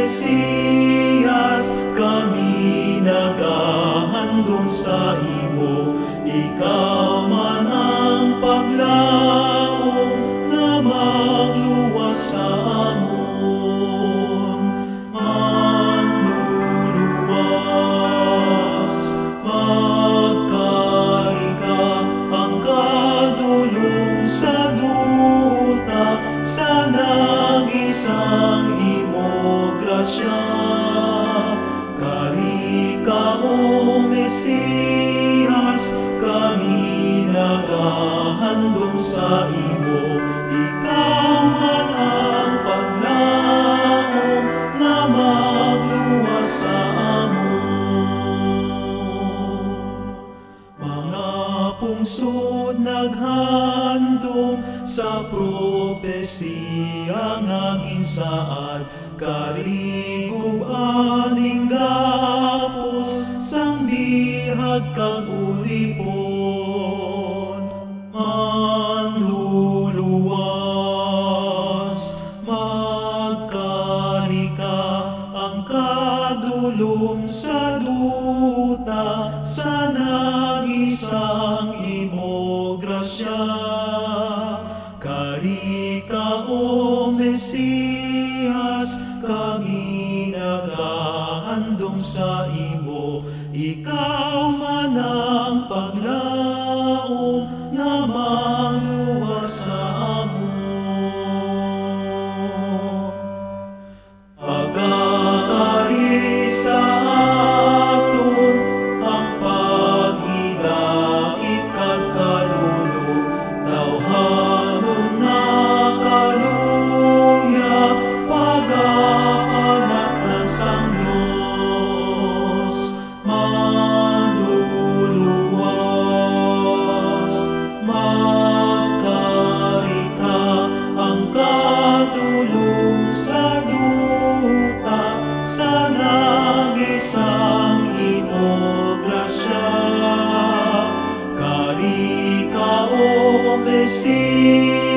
Mesiyas, kami nagahandom sa imo. Ikaw man ang paglaom na magluwas sa amon. Manluluwas, magkarika ang kadulong sa duta, sa nag-isang imo grasya. Karika o Mesiyas, kami nagahandom sa imo. Ikaw man ang paglaom na magluwas sa amon. Mga pungsod naghandom sa propesiya nga ginsaad, karigub aning gapos sang bihag kag ulipon. Manluluwas, magkarika ang kadulong sa duta, sa nag-isang imo grasya. Karika o Mesiyas, kami nagahandom sa imo. Ikaw man ang paglaom na magluwas sa amon. Pagkakari sa aton ang paghidait kag kalulog, tawhanon na kaluya, pag-aanak ng sang Diyos. Manluluwas, magkarika ang kadulong sa duta, sa nag-isang imo grasya. Karika o Mesiyas,